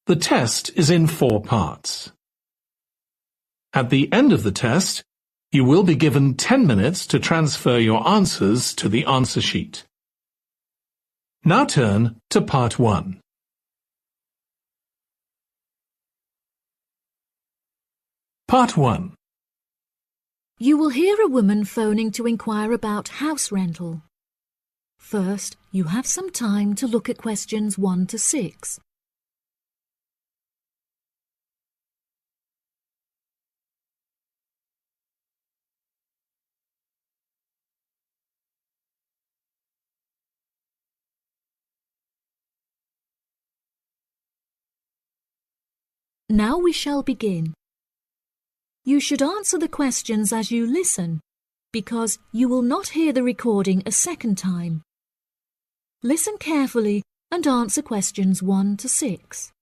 The test is in 4 parts. At the end of the test, you will be given 10 minutes to transfer your answers to the answer sheet. Now turn to Part 1. Part 1. You will hear a woman phoning to inquire about house rental. First, you have some time to look at questions 1 to 6. Now we shall begin. You should answer the questions as you listen, because you will not hear the recording a second time. Listen carefully and answer questions 1 to 6.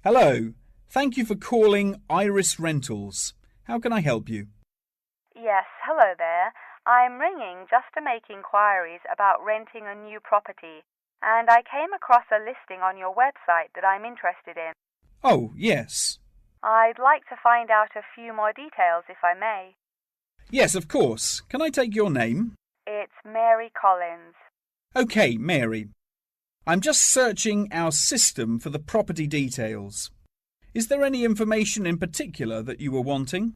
Hello. Thank you for calling Iris Rentals. How can I help you? Yes, hello there. I'm ringing just to make inquiries about renting a new property, and I came across a listing on your website that I'm interested in. Oh, yes. I'd like to find out a few more details, if I may. Yes, of course. Can I take your name? It's Mary Collins. OK, Mary. I'm just searching our system for the property details. Is there any information in particular that you were wanting?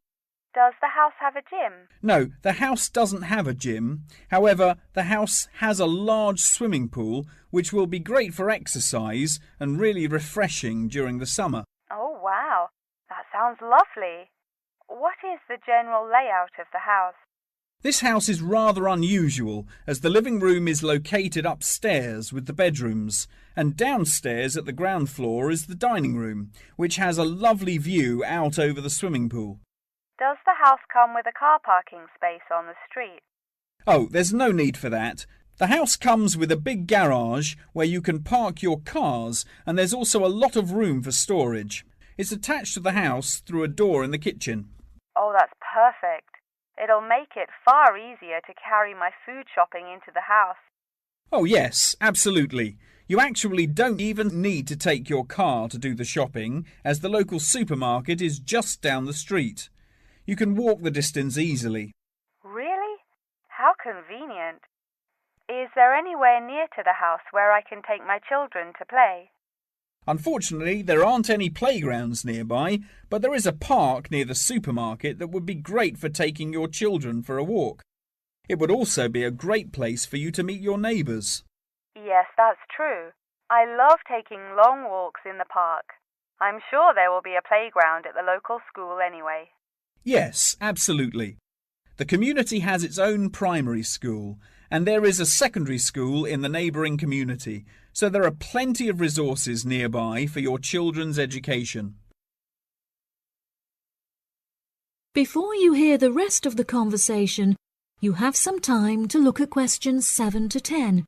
Does the house have a gym? No, the house doesn't have a gym. However, the house has a large swimming pool, which will be great for exercise and really refreshing during the summer. Oh, wow. That sounds lovely. What is the general layout of the house? This house is rather unusual, as the living room is located upstairs with the bedrooms, and downstairs at the ground floor is the dining room, which has a lovely view out over the swimming pool. Does the house come with a car parking space on the street? Oh, there's no need for that. The house comes with a big garage where you can park your cars, and there's also a lot of room for storage. It's attached to the house through a door in the kitchen. Oh, that's perfect. It'll make it far easier to carry my food shopping into the house. Oh, yes, absolutely. You actually don't even need to take your car to do the shopping, as the local supermarket is just down the street. You can walk the distance easily. Really? How convenient. Is there anywhere near to the house where I can take my children to play? Unfortunately, there aren't any playgrounds nearby, but there is a park near the supermarket that would be great for taking your children for a walk. It would also be a great place for you to meet your neighbours. Yes, that's true. I love taking long walks in the park. I'm sure there will be a playground at the local school anyway. Yes, absolutely. The community has its own primary school, and there is a secondary school in the neighbouring community, so there are plenty of resources nearby for your children's education. Before you hear the rest of the conversation, you have some time to look at questions 7 to 10.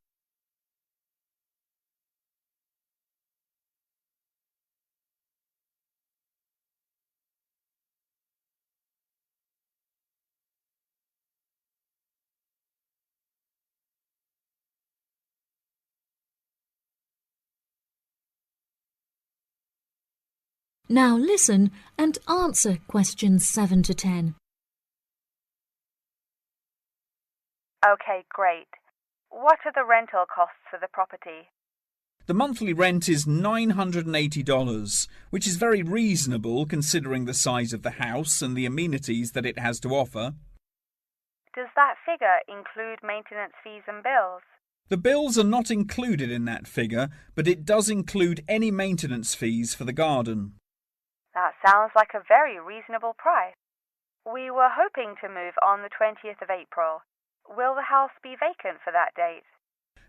Now listen and answer questions 7 to 10. Okay, great. What are the rental costs for the property? The monthly rent is $980, which is very reasonable considering the size of the house and the amenities that it has to offer. Does that figure include maintenance fees and bills? The bills are not included in that figure, but it does include any maintenance fees for the garden. That sounds like a very reasonable price. We were hoping to move on the 20th of April. Will the house be vacant for that date?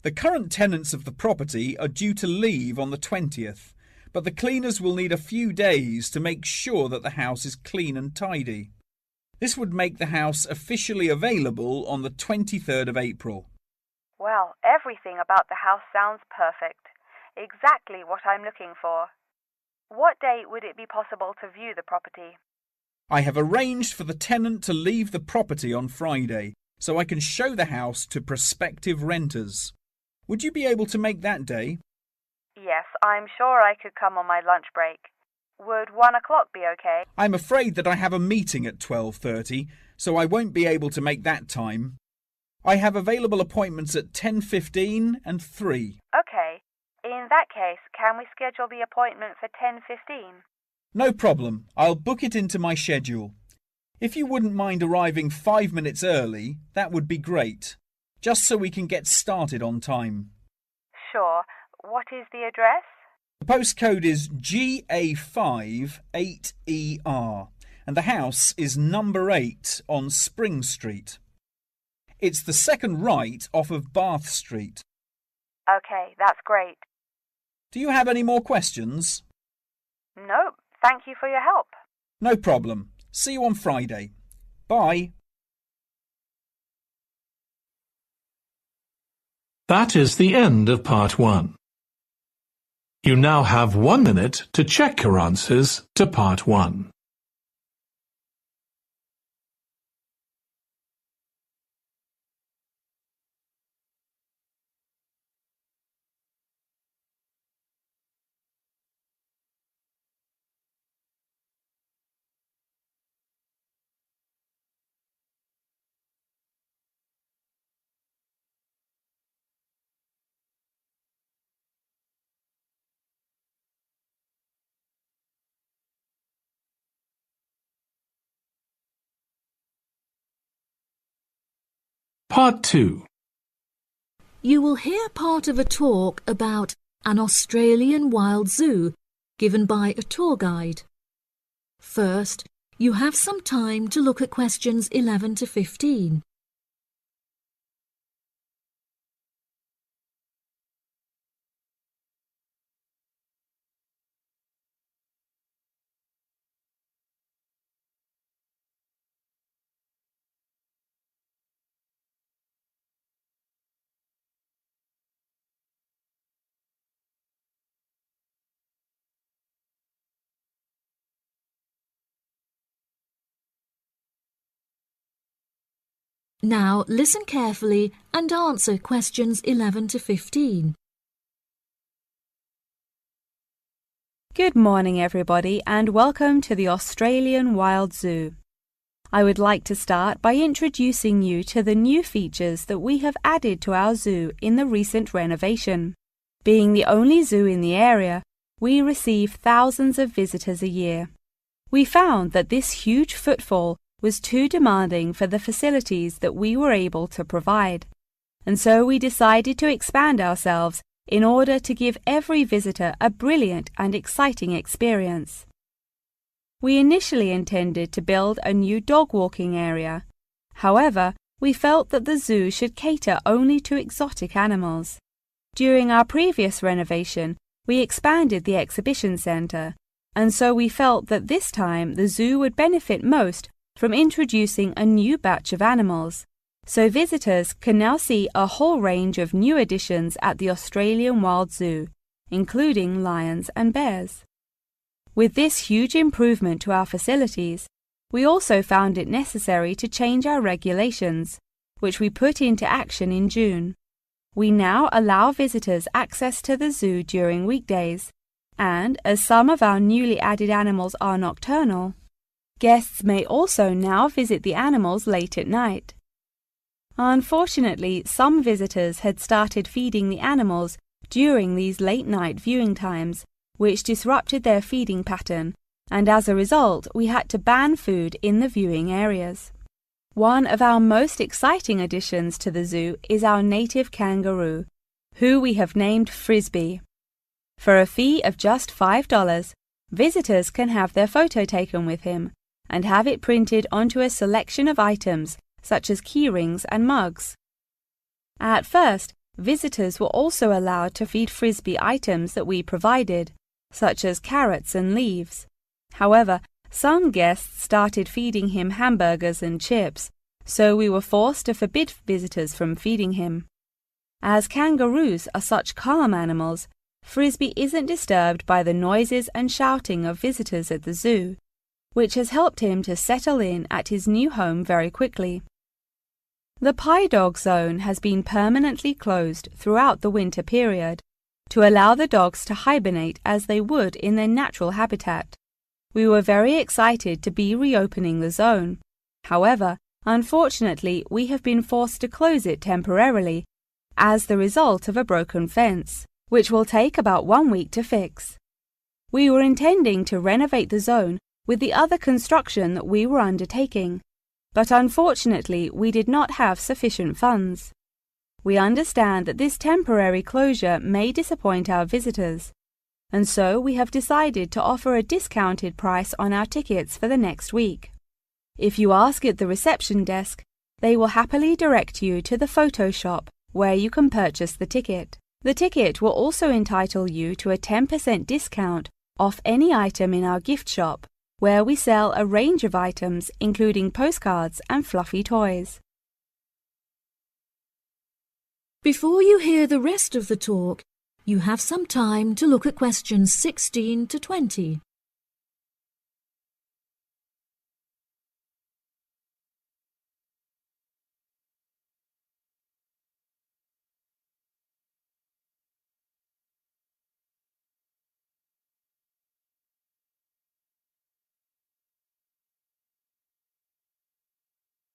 The current tenants of the property are due to leave on the 20th, but the cleaners will need a few days to make sure that the house is clean and tidy. This would make the house officially available on the 23rd of April. Well, everything about the house sounds perfect. Exactly what I'm looking for. What date would it be possible to view the property? I have arranged for the tenant to leave the property on Friday, so I can show the house to prospective renters. Would you be able to make that day? Yes, I'm sure I could come on my lunch break. Would 1 o'clock be okay? I'm afraid that I have a meeting at 12:30, so I won't be able to make that time. I have available appointments at 10:15 and 3. Okay. In that case, can we schedule the appointment for 10:15? No problem. I'll book it into my schedule. If you wouldn't mind arriving 5 minutes early, that would be great, just so we can get started on time. Sure. What is the address? The postcode is GA5 8ER, and the house is number 8 on Spring Street. It's the second right off of Bath Street. Okay, that's great. Do you have any more questions? Nope. Thank you for your help. No problem. See you on Friday. Bye. That is the end of part 1. You now have 1 minute to check your answers to part 1. Part 2. You will hear part of a talk about an Australian wild zoo given by a tour guide. First, you have some time to look at questions 11 to 15. Now listen carefully and answer questions 11 to 15. Good morning, everybody, and welcome to the Australian Wild Zoo. I would like to start by introducing you to the new features that we have added to our zoo in the recent renovation. Being the only zoo in the area, we receive thousands of visitors a year. We found that this huge footfall was too demanding for the facilities that we were able to provide, and so we decided to expand ourselves in order to give every visitor a brilliant and exciting experience. We initially intended to build a new dog walking area. However, we felt that the zoo should cater only to exotic animals. During our previous renovation, we expanded the exhibition centre, and so we felt that this time the zoo would benefit most from introducing a new batch of animals, so visitors can now see a whole range of new additions at the Australian Wild Zoo, including lions and bears. With this huge improvement to our facilities, we also found it necessary to change our regulations, which we put into action in June. We now allow visitors access to the zoo during weekdays, and as some of our newly added animals are nocturnal, guests may also now visit the animals late at night. Unfortunately, some visitors had started feeding the animals during these late-night viewing times, which disrupted their feeding pattern, and as a result, we had to ban food in the viewing areas. One of our most exciting additions to the zoo is our native kangaroo, who we have named Frisbee. For a fee of just $5, visitors can have their photo taken with him and have it printed onto a selection of items such as keyrings and mugs. At first, visitors were also allowed to feed Frisbee items that we provided, such as carrots and leaves. However, some guests started feeding him hamburgers and chips, so we were forced to forbid visitors from feeding him. As kangaroos are such calm animals, Frisbee isn't disturbed by the noises and shouting of visitors at the zoo, which has helped him to settle in at his new home very quickly. The Pie Dog Zone has been permanently closed throughout the winter period, to allow the dogs to hibernate as they would in their natural habitat. We were very excited to be reopening the zone. However, unfortunately, we have been forced to close it temporarily as the result of a broken fence, which will take about 1 week to fix. We were intending to renovate the zone with the other construction that we were undertaking, but unfortunately we did not have sufficient funds. We understand that this temporary closure may disappoint our visitors, and so we have decided to offer a discounted price on our tickets for the next week. If you ask at the reception desk, they will happily direct you to the photo shop where you can purchase the ticket. The ticket will also entitle you to a 10% discount off any item in our gift shop, where we sell a range of items including postcards and fluffy toys. Before you hear the rest of the talk, you have some time to look at questions 16 to 20.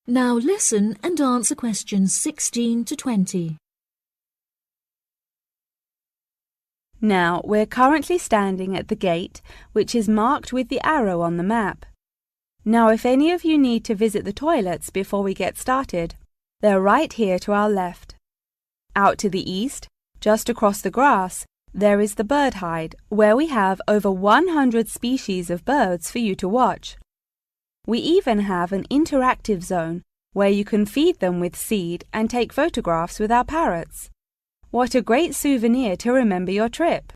Now listen and answer questions 16 to 20. Now, we're currently standing at the gate, which is marked with the arrow on the map. Now, if any of you need to visit the toilets before we get started, they're right here to our left. Out to the east, just across the grass, there is the bird hide, where we have over 100 species of birds for you to watch. We even have an interactive zone where you can feed them with seed and take photographs with our parrots. What a great souvenir to remember your trip!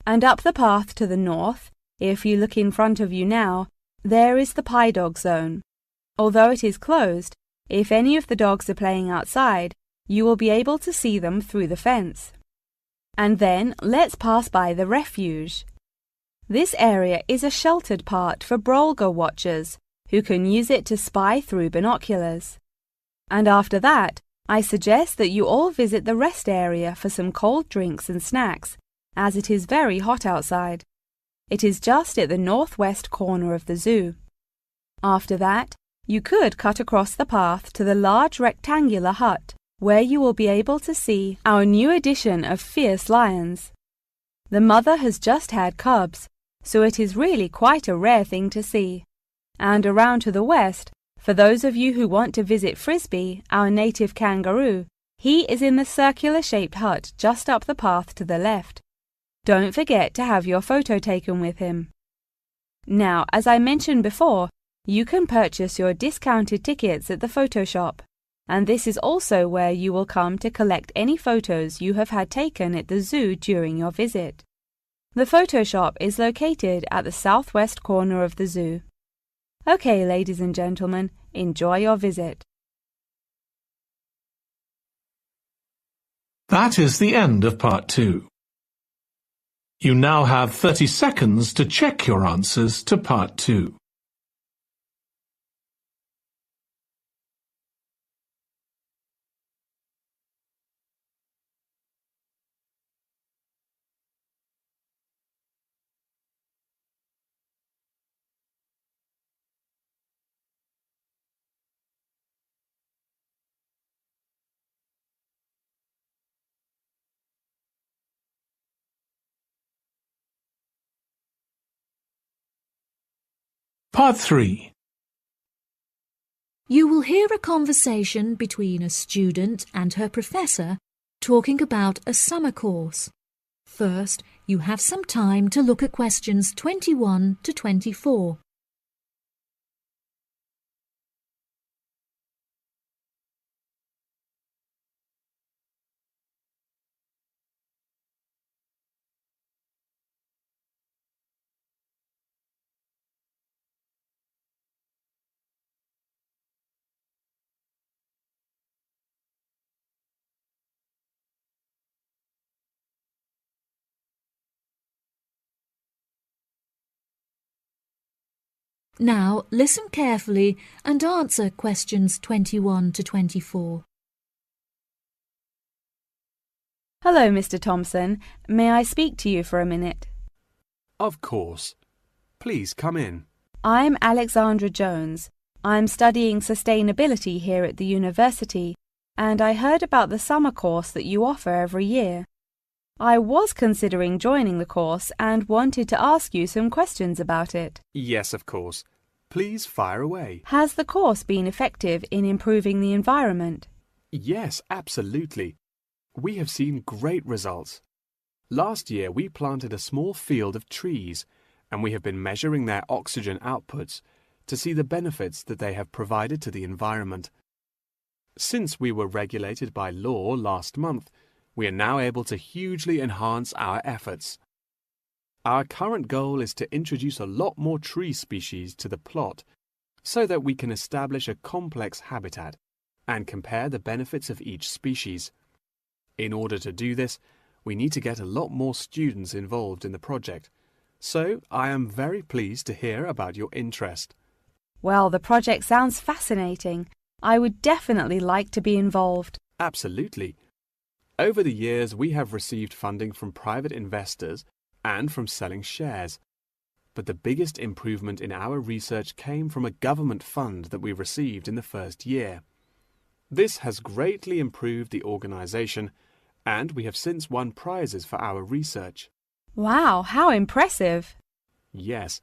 And up the path to the north, if you look in front of you now, there is the pie dog zone. Although it is closed, if any of the dogs are playing outside, you will be able to see them through the fence. And then let's pass by the refuge. This area is a sheltered part for Brolga watchers who can use it to spy through binoculars. And after that, I suggest that you all visit the rest area for some cold drinks and snacks, as it is very hot outside. It is just at the northwest corner of the zoo. After that, you could cut across the path to the large rectangular hut, where you will be able to see our new edition of fierce lions. The mother has just had cubs, so it is really quite a rare thing to see. And around to the west, for those of you who want to visit Frisbee, our native kangaroo, he is in the circular-shaped hut just up the path to the left. Don't forget to have your photo taken with him. Now, as I mentioned before, you can purchase your discounted tickets at the photo shop, and this is also where you will come to collect any photos you have had taken at the zoo during your visit. The photo shop is located at the southwest corner of the zoo. Okay, ladies and gentlemen, enjoy your visit. That is the end of part 2. You now have 30 seconds to check your answers to part 2. Part 3. You will hear a conversation between a student and her professor talking about a summer course. First, you have some time to look at questions 21 to 24. Now, listen carefully and answer questions 21 to 24. Hello, Mr. Thompson. May I speak to you for a minute? Of course. Please come in. I'm Alexandra Jones. I'm studying sustainability here at the university, and I heard about the summer course that you offer every year. I was considering joining the course and wanted to ask you some questions about it. Yes, of course. Please fire away. Has the course been effective in improving the environment? Yes, absolutely. We have seen great results. Last year we planted a small field of trees, and we have been measuring their oxygen outputs to see the benefits that they have provided to the environment. Since we were regulated by law last month, we are now able to hugely enhance our efforts. Our current goal is to introduce a lot more tree species to the plot so that we can establish a complex habitat and compare the benefits of each species. In order to do this, we need to get a lot more students involved in the project. So I am very pleased to hear about your interest. Well, the project sounds fascinating. I would definitely like to be involved. Absolutely. Over the years, we have received funding from private investors and from selling shares. But the biggest improvement in our research came from a government fund that we received in the first year. This has greatly improved the organization, and we have since won prizes for our research. Wow, how impressive! Yes,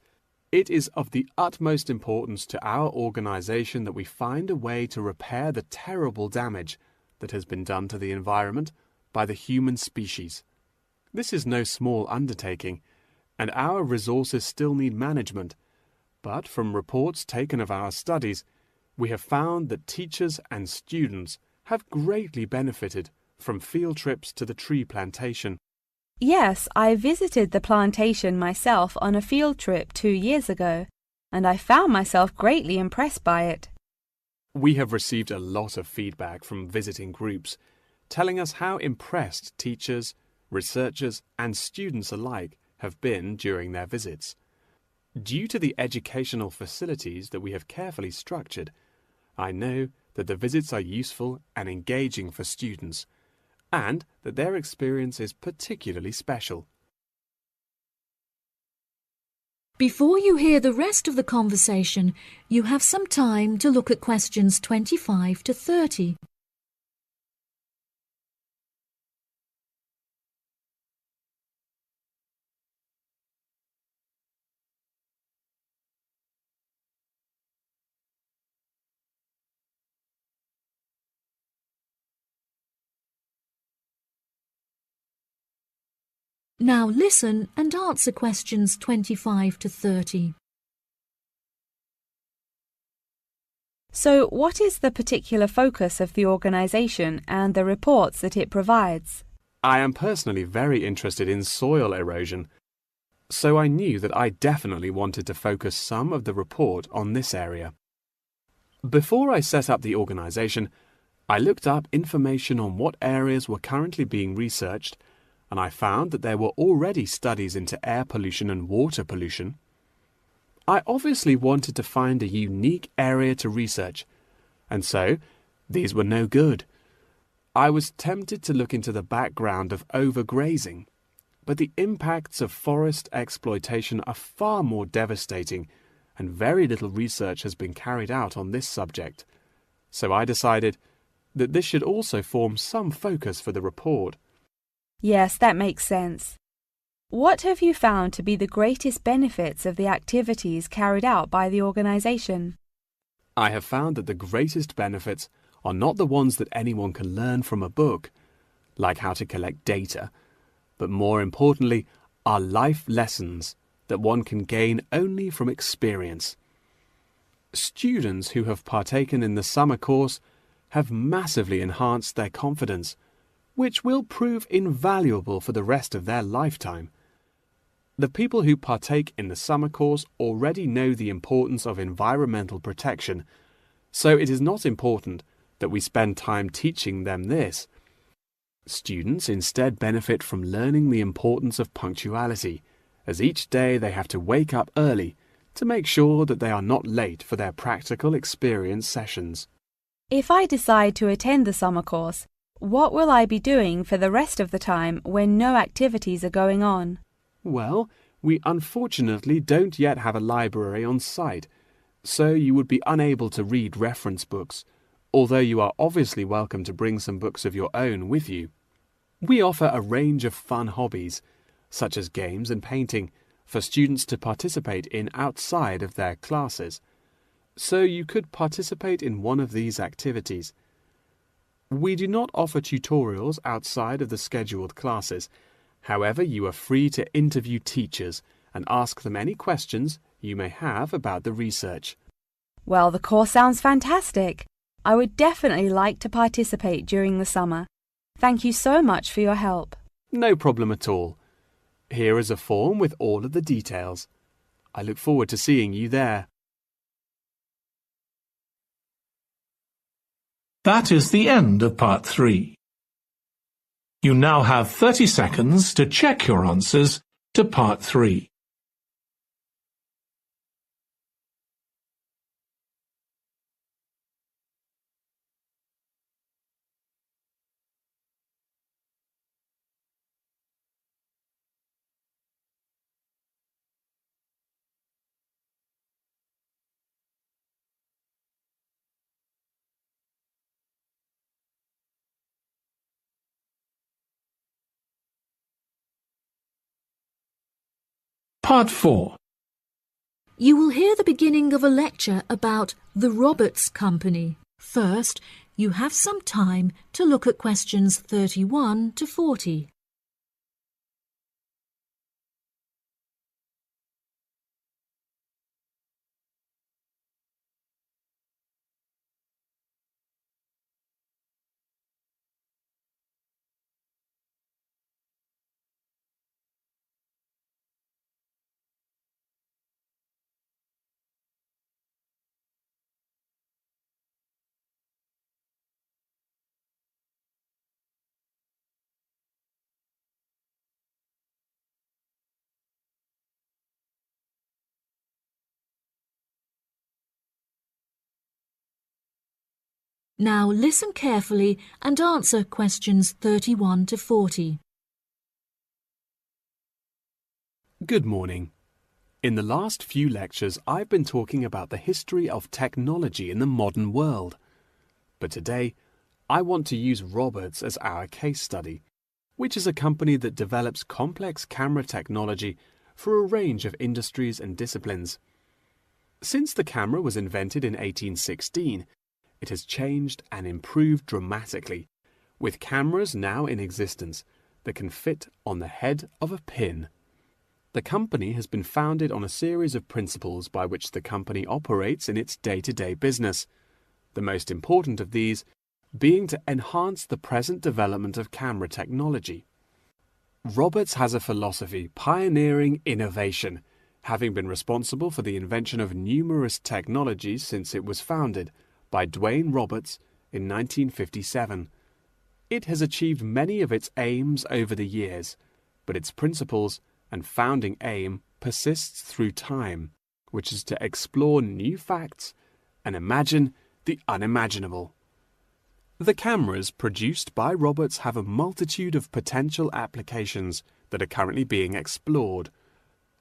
it is of the utmost importance to our organization that we find a way to repair the terrible damage that has been done to the environment by the human species. This is no small undertaking, and our resources still need management. But from reports taken of our studies, we have found that teachers and students have greatly benefited from field trips to the tree plantation. Yes, I visited the plantation myself on a field trip 2 years ago, and I found myself greatly impressed by it. We have received a lot of feedback from visiting groups, telling us how impressed teachers, researchers, and students alike have been during their visits. Due to the educational facilities that we have carefully structured, I know that the visits are useful and engaging for students, and that their experience is particularly special. Before you hear the rest of the conversation, you have some time to look at questions 25 to 30. Now listen and answer questions 25 to 30. So, what is the particular focus of the organisation and the reports that it provides? I am personally very interested in soil erosion, so I knew that I definitely wanted to focus some of the report on this area. Before I set up the organisation, I looked up information on what areas were currently being researched, and I found that there were already studies into air pollution and water pollution. I obviously wanted to find a unique area to research, and so these were no good. I was tempted to look into the background of overgrazing, but the impacts of forest exploitation are far more devastating, and very little research has been carried out on this subject. So I decided that this should also form some focus for the report. Yes, that makes sense. What have you found to be the greatest benefits of the activities carried out by the organisation? I have found that the greatest benefits are not the ones that anyone can learn from a book, like how to collect data, but more importantly, are life lessons that one can gain only from experience. Students who have partaken in the summer course have massively enhanced their confidence, which will prove invaluable for the rest of their lifetime. The people who partake in the summer course already know the importance of environmental protection, so it is not important that we spend time teaching them this. Students instead benefit from learning the importance of punctuality, as each day they have to wake up early to make sure that they are not late for their practical experience sessions. If I decide to attend the summer course, what will I be doing for the rest of the time when no activities are going on? Well, we unfortunately don't yet have a library on site, so you would be unable to read reference books, although you are obviously welcome to bring some books of your own with you. We offer a range of fun hobbies, such as games and painting, for students to participate in outside of their classes, so you could participate in one of these activities. We do not offer tutorials outside of the scheduled classes. However, you are free to interview teachers and ask them any questions you may have about the research. Well, the course sounds fantastic. I would definitely like to participate during the summer. Thank you so much for your help. No problem at all. Here is a form with all of the details. I look forward to seeing you there. That is the end of Part 3. You now have 30 seconds to check your answers to Part 3. Part 4. You will hear the beginning of a lecture about the Roberts Company. First, you have some time to look at questions 31 to 40. Now listen carefully and answer questions 31 to 40. Good morning. In the last few lectures, I've been talking about the history of technology in the modern world. But today, I want to use Roberts as our case study, which is a company that develops complex camera technology for a range of industries and disciplines. Since the camera was invented in 1816, it has changed and improved dramatically, with cameras now in existence that can fit on the head of a pin. The company has been founded on a series of principles by which the company operates in its day-to-day business, the most important of these being to enhance the present development of camera technology. Roberts has a philosophy pioneering innovation, having been responsible for the invention of numerous technologies since it was founded by Dwayne Roberts in 1957. It has achieved many of its aims over the years, but its principles and founding aim persists through time, which is to explore new facts and imagine the unimaginable. The cameras produced by Roberts have a multitude of potential applications that are currently being explored.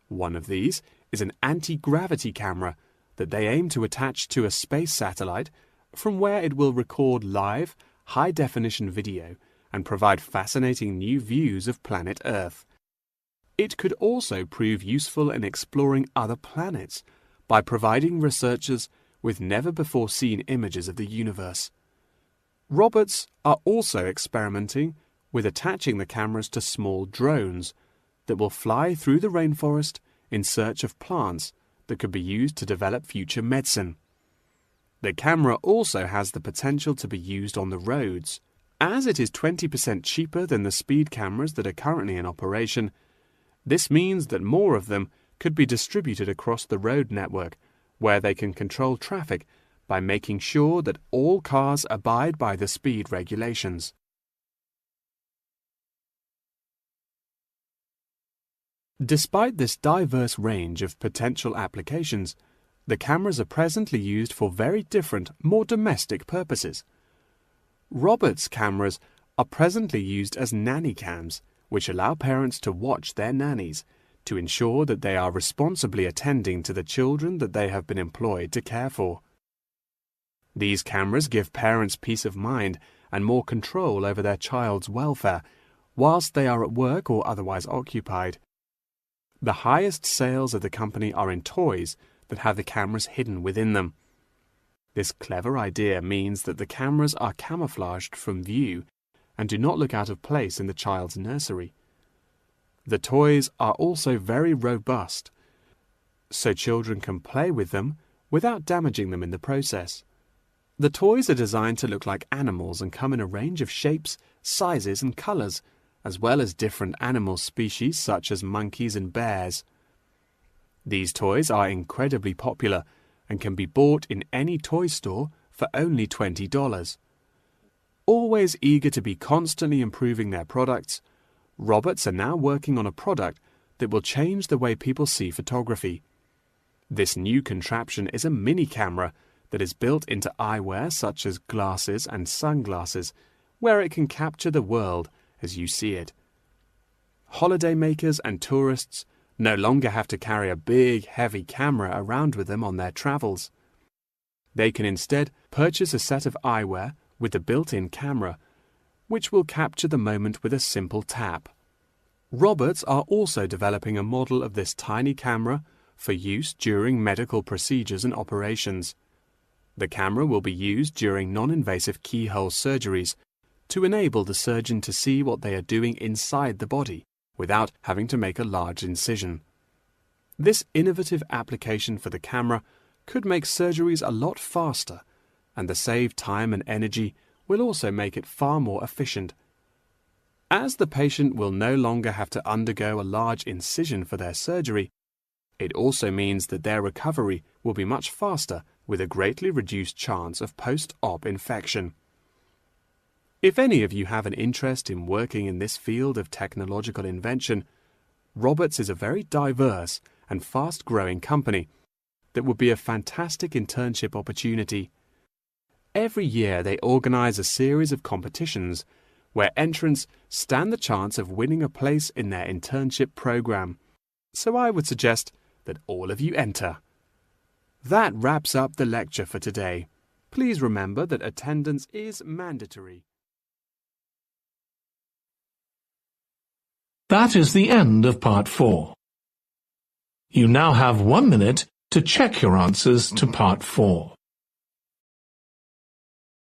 One of these is an anti-gravity camera that they aim to attach to a space satellite from where it will record live, high-definition video and provide fascinating new views of planet Earth. It could also prove useful in exploring other planets by providing researchers with never-before-seen images of the universe. Roberts are also experimenting with attaching the cameras to small drones that will fly through the rainforest in search of plants that could be used to develop future medicine. The camera also has the potential to be used on the roads. As it is 20% cheaper than the speed cameras that are currently in operation, this means that more of them could be distributed across the road network, where they can control traffic by making sure that all cars abide by the speed regulations. Despite this diverse range of potential applications, the cameras are presently used for very different, more domestic purposes. Roberts cameras are presently used as nanny cams, which allow parents to watch their nannies to ensure that they are responsibly attending to the children that they have been employed to care for. These cameras give parents peace of mind and more control over their child's welfare whilst they are at work or otherwise occupied. The highest sales of the company are in toys that have the cameras hidden within them. This clever idea means that the cameras are camouflaged from view and do not look out of place in the child's nursery. The toys are also very robust, so children can play with them without damaging them in the process. The toys are designed to look like animals and come in a range of shapes, sizes and colors, as well as different animal species such as monkeys and bears. These toys are incredibly popular and can be bought in any toy store for only $20. Always eager to be constantly improving their products, Roberts are now working on a product that will change the way people see photography. This new contraption is a mini camera that is built into eyewear such as glasses and sunglasses, where it can capture the world as you see it. Holidaymakers and tourists no longer have to carry a big, heavy camera around with them on their travels. They can instead purchase a set of eyewear with a built-in camera, which will capture the moment with a simple tap. Roberts are also developing a model of this tiny camera for use during medical procedures and operations. The camera will be used during non-invasive keyhole surgeries to enable the surgeon to see what they are doing inside the body without having to make a large incision. This innovative application for the camera could make surgeries a lot faster, and the saved time and energy will also make it far more efficient. As the patient will no longer have to undergo a large incision for their surgery, it also means that their recovery will be much faster with a greatly reduced chance of post-op infection. If any of you have an interest in working in this field of technological invention, Roberts is a very diverse and fast-growing company that would be a fantastic internship opportunity. Every year they organize a series of competitions where entrants stand the chance of winning a place in their internship program. So I would suggest that all of you enter. That wraps up the lecture for today. Please remember that attendance is mandatory. That is the end of part 4. You now have 1 minute to check your answers to part 4.